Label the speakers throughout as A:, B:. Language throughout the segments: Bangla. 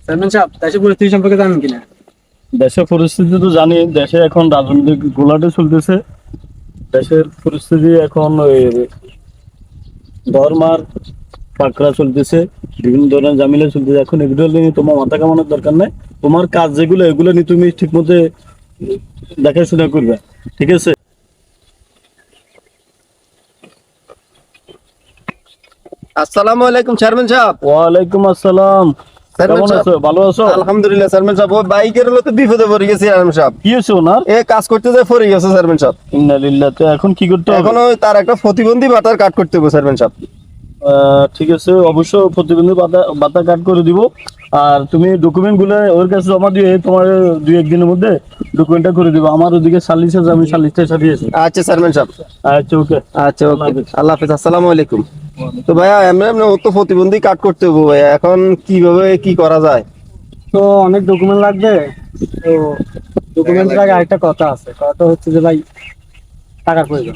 A: চেয়ারম্যান সাহেব, দেশের পরিস্থিতি সম্পর্কে জানেন কিনা?
B: দেশের পরিস্থিতি তো জানি, দেশে এখন রাজনৈতিক গোলাটে চলতেছে। দেশের পরিস্থিতি এখন ওই ধর্মার পাকড়া চলতেছে, বিভিন্ন ধরনের ঝামেলা চলতেছে। এখন এগুলো নিয়ে তোমার মাথা কামানোর দরকার নেই। তোমার কাজ যেগুলো এগুলো নিয়ে তুমি ঠিক মতো দেখাশোনা করবে, ঠিক আছে?
C: আসসালামু আলাইকুম চেয়ারম্যান সাহেব।
B: ওয়ালাইকুম আসসালাম।
C: চেয়ারম্যান
B: কেমন
C: সাহেব,
B: আছো? ভালো আছো?
C: আলহামদুলিল্লাহ চেয়ারম্যান সাহেব। ও বাইকের হলো তো বিপদে পড়ে গেছে চেয়ারম্যান সাহেব।
B: কি হয়েছে ওনার?
C: এ কাজ করতে যায় পড়ে গেছে চেয়ারম্যান সাহেব।
B: ইন্না লিল্লাহ। তো এখন কি করতে হবে?
C: এখন ওই তার একটা প্রতিবন্ধী ভাতার কাট করতে হবে চেয়ারম্যান সাহেব।
B: ঠিক আছে, অবশ্য প্রতিবন্ধী ভাতা কাট করে দিব। আর তুমি ডকুমেন্ট গুলো ওর কাছে জমা দিয়ে তোমার 2-1 দিনের মধ্যে ডকুমেন্টটা করে দিব। আমার ওদিকে সালিশ আছে, আমি সালিশটা সারিয়েছি।
C: আচ্ছা চেয়ারম্যান সাহেব।
B: আচ্ছা, ওকে।
C: আচ্ছা ওকে, আল্লাহ হাফেজ। আসসালামু আলাইকুম। তো ভাইয়া এমনি এমনি ও তো প্রতিবন্ধী কাট করতে হবে ভাইয়া, এখন কিভাবে কি করা যায়?
A: তো অনেক ডকুমেন্ট লাগবে। তো ডকুমেন্টের আগে আরেকটা কথা আছে, কথা হচ্ছে যে ভাই, টাকার প্রয়োজন।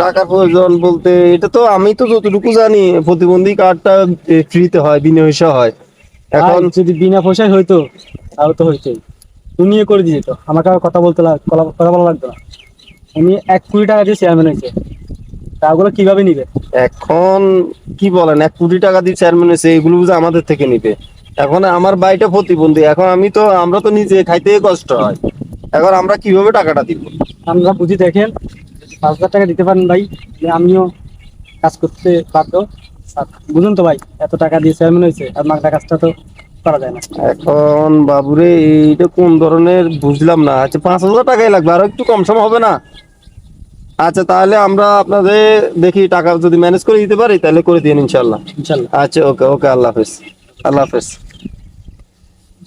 C: টাকার প্রয়োজন বলতে এটা তো আমি তো যতটুকু জানি প্রতিবন্ধী কার্ডটা ফ্রিতে হয়, বিনামূল্যে হয়।
A: এখন
C: এখন
A: যদি বিনা পয়সায় হইতো তাহলে তো হইতোই, উনিও করে দিয়ে যেত, আমাকে আর কথা কথা বলা লাগতো না। উনি 1 কোটি টাকা দিয়ে চেয়ারম্যান হয়েছে, টাকাগুলো কিভাবে নিবে?
C: এখন কি বলেন, 1 কোটি টাকা দিয়ে চেয়ারম্যান হয়েছে, এগুলো বুঝে আমাদের থেকে নিবে? এখন আমার বাড়িটা প্রতিবন্ধী, এখন আমরা তো নিজে খাইতে কষ্ট হয়, এখন আমরা কিভাবে টাকাটা দিব?
A: আমরা বুঝি দেখেন, 5,000 টাকা দিতে পারেন ভাই, যে আমিও কাজ করতে বাধ্য। আর বুঝুন তো ভাই, এত টাকা দিয়ে চেয়ারম্যান হয়েছে, আর মাগনা কাজটা তো করা যায় না।
C: এখন বাবুরে এইটা কোন ধরনের বুঝলাম না। আচ্ছা 5,000 টাকাই লাগবে, আরো একটু কম সম হবে না? আচ্ছা তাহলে আমরা আপনাদের দেখি টাকা যদি ম্যানেজ করে দিতে পারি তাহলে করে দিন ইনশাল্লাহ।
A: ইনশাল্লাহ।
C: আচ্ছা ওকে ওকে, আল্লাহ হাফেজ। আল্লাহ হাফেজ।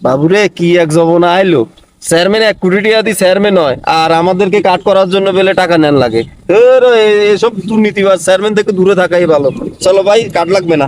C: বাবুরে কি এক জমানা আইলো, চেয়ারম্যান 1 কোটি টাকা দিয়ে চেয়ারম্যান হয়, আর আমাদেরকে কাট করার জন্য বেলে টাকা নেন লাগে। এসব দুর্নীতিবাজ চেয়ারম্যান থেকে দূরে থাকাই ভালো। চলো ভাই, কাট লাগবে না।